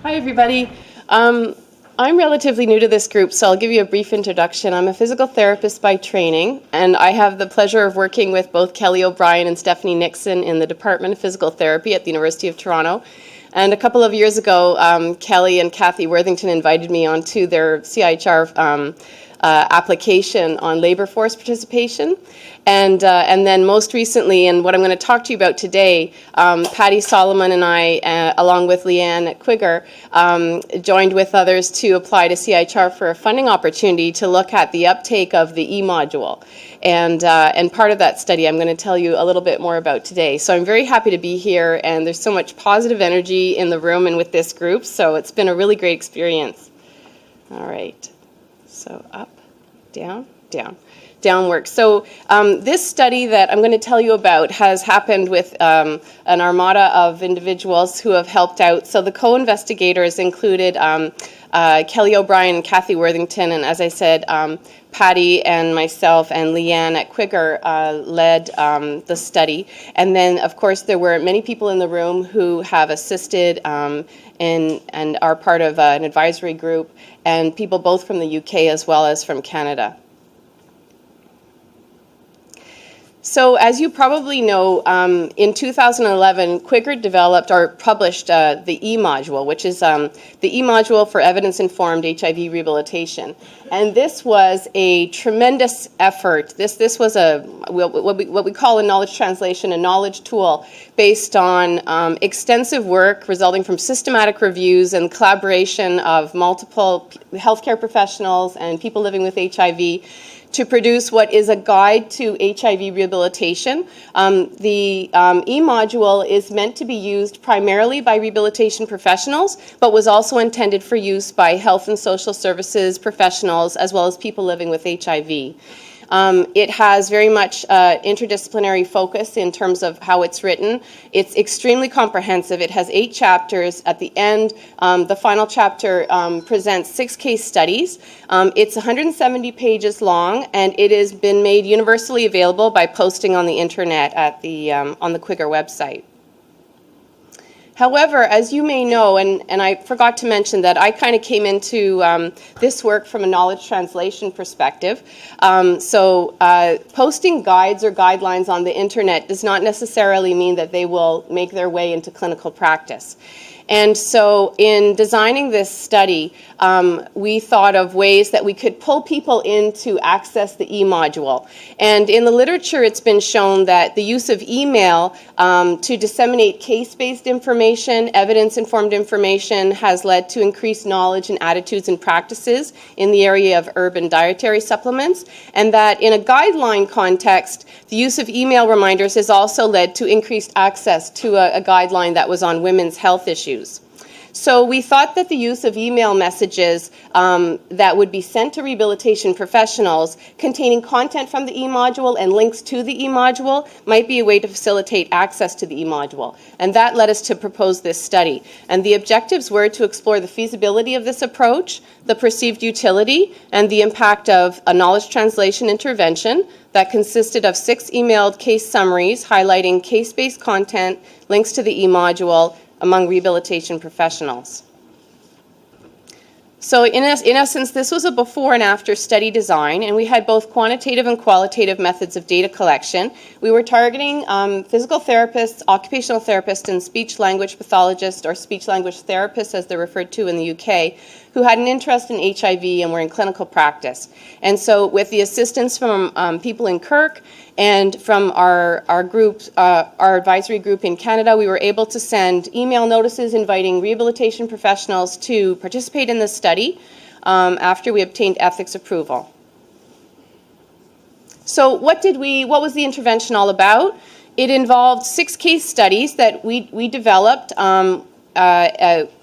Hi, everybody. I'm relatively new to this group, so I'll give you a brief introduction. I'm a physical therapist by training, and I have the pleasure of working with both Kelly O'Brien and Stephanie Nixon in the Department of Physical Therapy at the University of Toronto. And a couple of years ago, Kelly and Kathy Worthington invited me onto their CIHR application on labor force participation. And then most recently, and what I'm going to talk to you about today, Patty Solomon and I, along with Leanne Quigger, joined with others to apply to CIHR for a funding opportunity to look at the uptake of the E-module. And part of that study I'm going to tell you a little bit more about today. So I'm very happy to be here, and there's so much positive energy in the room and with this group, so it's been a really great experience. All right. So up, down, down. Downwork. So this study that I'm going to tell you about has happened with an armada of individuals who have helped out. So the co-investigators included Kelly O'Brien and Kathy Worthington, and as I said, Patty and myself and Leanne at Quigger led the study. And then, of course, there were many people in the room who have assisted and are part of an advisory group, and people both from the UK as well as from Canada. So as you probably know, in 2011, Quigger developed or published the E-module, which is the E-module for evidence-informed HIV rehabilitation. And this was a tremendous effort. This was what we call a knowledge translation, a knowledge tool based on extensive work resulting from systematic reviews and collaboration of multiple healthcare professionals and people living with HIV to produce what is a guide to HIV rehabilitation. The E-module is meant to be used primarily by rehabilitation professionals, but was also intended for use by health and social services professionals as well as people living with HIV. It has very much interdisciplinary focus in terms of how it's written. It's extremely comprehensive. It has 8 chapters. At the end, the final chapter presents 6 case studies. It's 170 pages long, and it has been made universally available by posting on the internet at on the Quigger website. However, as you may know, and I forgot to mention that I kind of came into this work from a knowledge translation perspective. So posting guides or guidelines on the internet does not necessarily mean that they will make their way into clinical practice. And so in designing this study, we thought of ways that we could pull people in to access the E-module. And in the literature, it's been shown that the use of email to disseminate case-based information, evidence-informed information, has led to increased knowledge and attitudes and practices in the area of urban dietary supplements, and that in a guideline context, the use of email reminders has also led to increased access to a guideline that was on women's health issues. So we thought that the use of email messages that would be sent to rehabilitation professionals containing content from the E-module and links to the E-module might be a way to facilitate access to the E-module. And that led us to propose this study. And the objectives were to explore the feasibility of this approach, the perceived utility, and the impact of a knowledge translation intervention that consisted of 6 emailed case summaries highlighting case-based content, links to the E-module, among rehabilitation professionals. So in essence, this was a before and after study design, and we had both quantitative and qualitative methods of data collection. We were targeting physical therapists, occupational therapists, and speech-language pathologists, or speech-language therapists as they're referred to in the UK, who had an interest in HIV and were in clinical practice. And so with the assistance from people in Kirk and from our group, our advisory group in Canada, we were able to send email notices inviting rehabilitation professionals to participate in this study after we obtained ethics approval. So what was the intervention all about? It involved 6 case studies that we developed,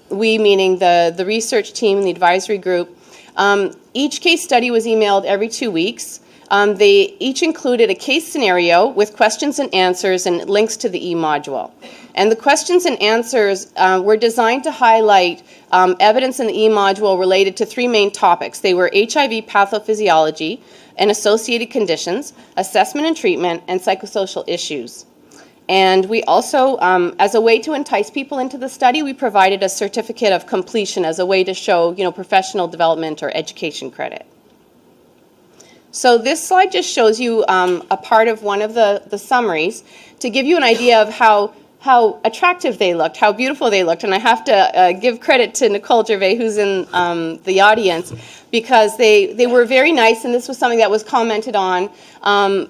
we meaning the research team and the advisory group. Each case study was emailed every 2 weeks. They each included a case scenario with questions and answers and links to the E-module. And the questions and answers were designed to highlight evidence in the E-module related to 3 main topics. They were HIV pathophysiology and associated conditions, assessment and treatment, and psychosocial issues. And we also, as a way to entice people into the study, we provided a certificate of completion as a way to show, professional development or education credit. So this slide just shows you a part of one of the summaries to give you an idea of how attractive they looked, how beautiful they looked. And I have to give credit to Nicole Gervais, who's in the audience, because they were very nice, and this was something that was commented on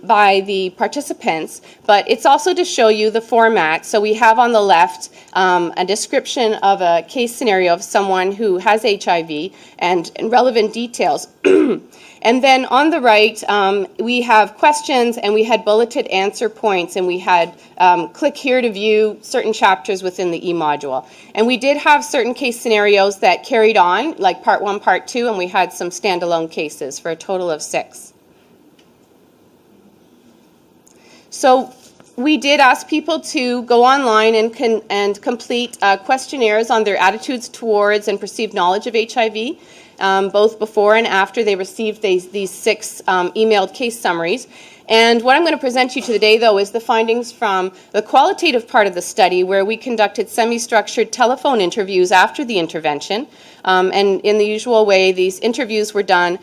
by the participants. But it's also to show you the format. So we have on the left a description of a case scenario of someone who has HIV and relevant details. And then on the right, we have questions, and we had bulleted answer points, and we had click here to view certain chapters within the e-module. And we did have certain case scenarios that carried on, like part 1, part 2, and we had some standalone cases for a total of 6. So we did ask people to go online and complete questionnaires on their attitudes towards and perceived knowledge of HIV. Both before and after they received these 6 emailed case summaries. And what I'm going to present you today, though, is the findings from the qualitative part of the study, where we conducted semi-structured telephone interviews after the intervention. And in the usual way, these interviews were done.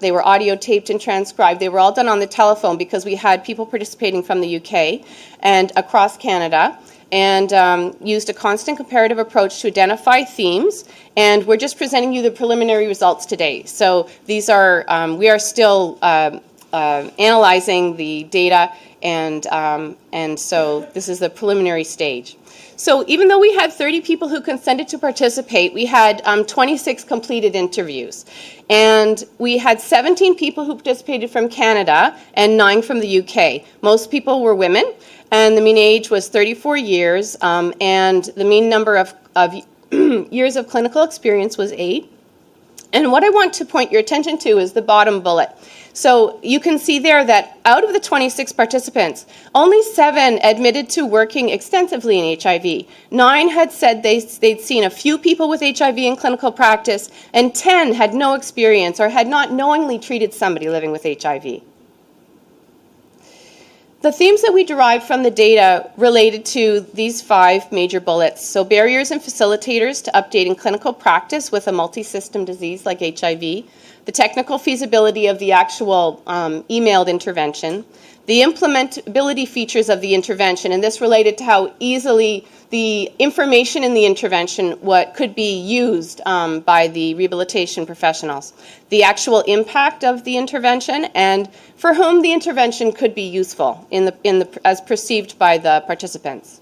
They were audio taped and transcribed. They were all done on the telephone because we had people participating from the UK and across Canada, and used a constant comparative approach to identify themes. And we're just presenting you the preliminary results today. So these are, we are still analyzing the data, and so this is the preliminary stage. So even though we had 30 people who consented to participate, we had 26 completed interviews. And we had 17 people who participated from Canada and 9 from the UK. Most people were women, and the mean age was 34 years, and the mean number of years of clinical experience was 8. And what I want to point your attention to is the bottom bullet. So you can see there that out of the 26 participants, only 7 admitted to working extensively in HIV. 9 had said they'd seen a few people with HIV in clinical practice, and 10 had no experience or had not knowingly treated somebody living with HIV. The themes that we derived from the data related to these 5 major bullets. So barriers and facilitators to updating clinical practice with a multi-system disease like HIV, the technical feasibility of the actual emailed intervention, the implementability features of the intervention, and this related to how easily the information in the intervention could be used by the rehabilitation professionals, the actual impact of the intervention, and for whom the intervention could be useful as perceived by the participants.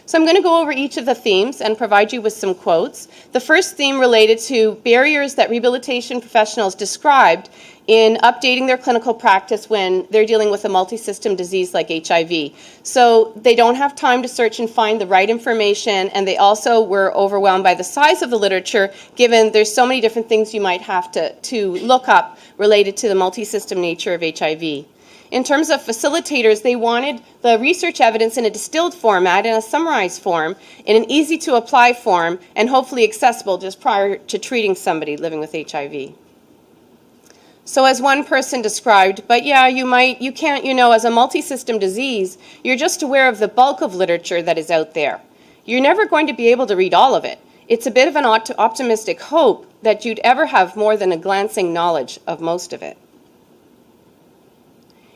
So I'm going to go over each of the themes and provide you with some quotes. The first theme related to barriers that rehabilitation professionals described in updating their clinical practice when they're dealing with a multi-system disease like HIV. So they don't have time to search and find the right information, and they also were overwhelmed by the size of the literature, given there's so many different things you might have to look up related to the multi-system nature of HIV. In terms of facilitators, they wanted the research evidence in a distilled format, in a summarized form, in an easy-to-apply form, and hopefully accessible just prior to treating somebody living with HIV. So as one person described, but yeah, you can't, as a multi-system disease, you're just aware of the bulk of literature that is out there. You're never going to be able to read all of it. It's a bit of an optimistic hope that you'd ever have more than a glancing knowledge of most of it.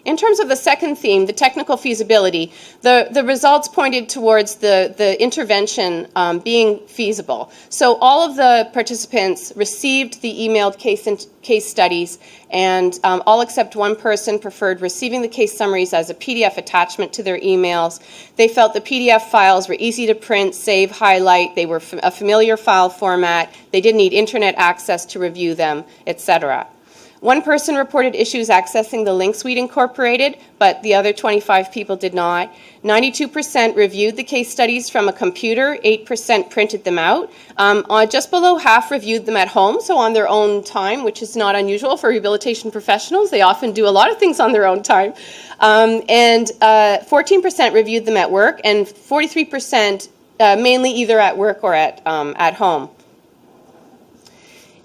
In terms of the second theme, the technical feasibility, the results pointed towards the intervention being feasible. So all of the participants received the emailed case studies, and all except one person preferred receiving the case summaries as a PDF attachment to their emails. They felt the PDF files were easy to print, save, highlight. They were a familiar file format. They didn't need internet access to review them, etc. One person reported issues accessing the links we'd incorporated, but the other 25 people did not. 92% reviewed the case studies from a computer, 8% printed them out. Just below half reviewed them at home, so on their own time, which is not unusual for rehabilitation professionals. They often do a lot of things on their own time. And 14% reviewed them at work, and 43% mainly either at work or at home.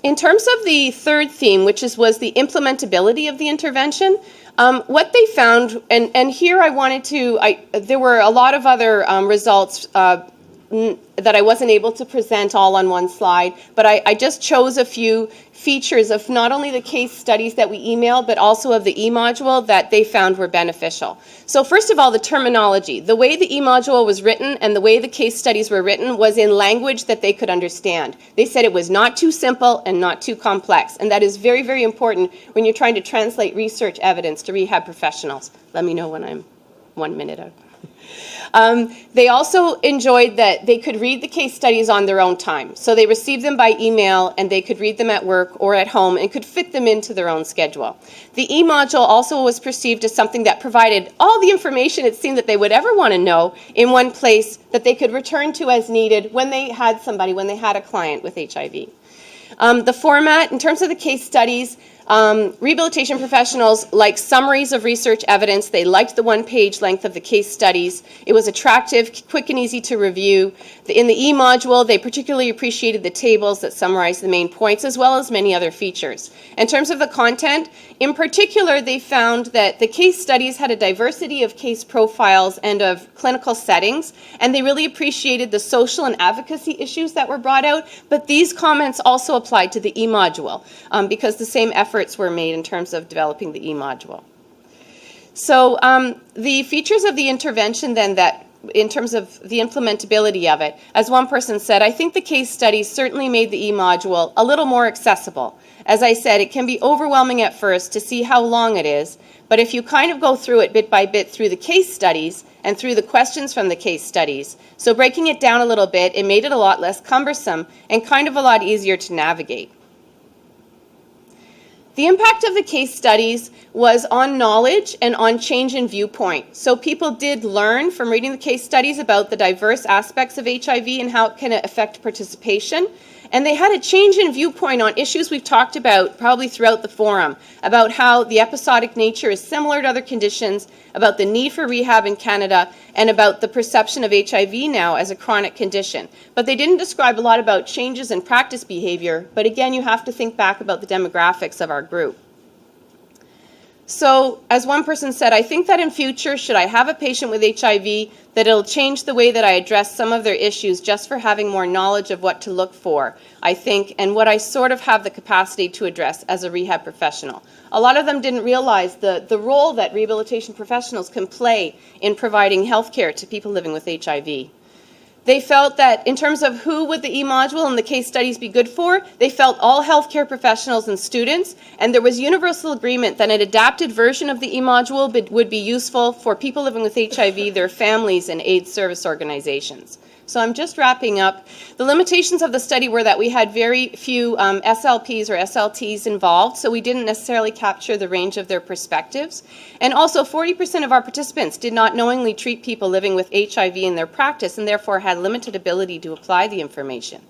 In terms of the third theme, which was the implementability of the intervention, What they found, and here I wanted to, there were a lot of other results that I wasn't able to present all on one slide, but I just chose a few features of not only the case studies that we emailed, but also of the e-module that they found were beneficial. So first of all, the terminology. The way the e-module was written and the way the case studies were written was in language that they could understand. They said it was not too simple and not too complex, and that is very, very important when you're trying to translate research evidence to rehab professionals. Let me know when I'm 1 minute out. They also enjoyed that they could read the case studies on their own time. So they received them by email and they could read them at work or at home and could fit them into their own schedule. The e-module also was perceived as something that provided all the information it seemed that they would ever want to know in one place that they could return to as needed when they had somebody, when they had a client with HIV. The format, in terms of the case studies, rehabilitation professionals like summaries of research evidence. They liked the one-page length of the case studies. It was attractive, quick and easy to review. In the e-module, they particularly appreciated the tables that summarize the main points, as well as many other features. In terms of the content, in particular, they found that the case studies had a diversity of case profiles and of clinical settings, and they really appreciated the social and advocacy issues that were brought out, but these comments also applied to the e-module because the same efforts were made in terms of developing the e-module. So the features of the intervention then, that in terms of the implementability of it, as one person said, I think the case studies certainly made the e-module a little more accessible. As I said, it can be overwhelming at first to see how long it is, but if you kind of go through it bit by bit through the case studies and through the questions from the case studies, so breaking it down a little bit, it made it a lot less cumbersome and kind of a lot easier to navigate. The impact of the case studies was on knowledge and on change in viewpoint. So people did learn from reading the case studies about the diverse aspects of HIV and how it can affect participation. And they had a change in viewpoint on issues we've talked about probably throughout the forum, about how the episodic nature is similar to other conditions, about the need for rehab in Canada, and about the perception of HIV now as a chronic condition. But they didn't describe a lot about changes in practice behavior, but again, you have to think back about the demographics of our group. So, as one person said, I think that in future, should I have a patient with HIV, that it'll change the way that I address some of their issues just for having more knowledge of what to look for, I think, and what I sort of have the capacity to address as a rehab professional. A lot of them didn't realize the role that rehabilitation professionals can play in providing health care to people living with HIV. They felt that in terms of who would the e-module and the case studies be good for, they felt all healthcare professionals and students, and there was universal agreement that an adapted version of the e-module would be useful for people living with HIV, their families, and AIDS service organizations. So I'm just wrapping up. The limitations of the study were that we had very few SLPs or SLTs involved, so we didn't necessarily capture the range of their perspectives. And also 40% of our participants did not knowingly treat people living with HIV in their practice and therefore had limited ability to apply the information.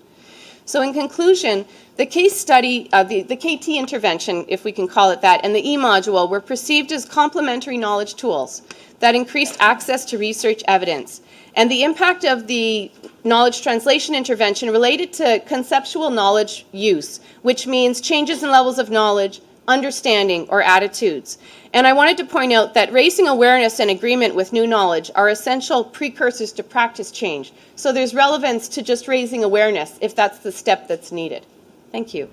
So in conclusion, the case study, the KT intervention, if we can call it that, and the e-module were perceived as complementary knowledge tools that increased access to research evidence. And the impact of the knowledge translation intervention related to conceptual knowledge use, which means changes in levels of knowledge, understanding, or attitudes. And I wanted to point out that raising awareness and agreement with new knowledge are essential precursors to practice change. So there's relevance to just raising awareness if that's the step that's needed. Thank you.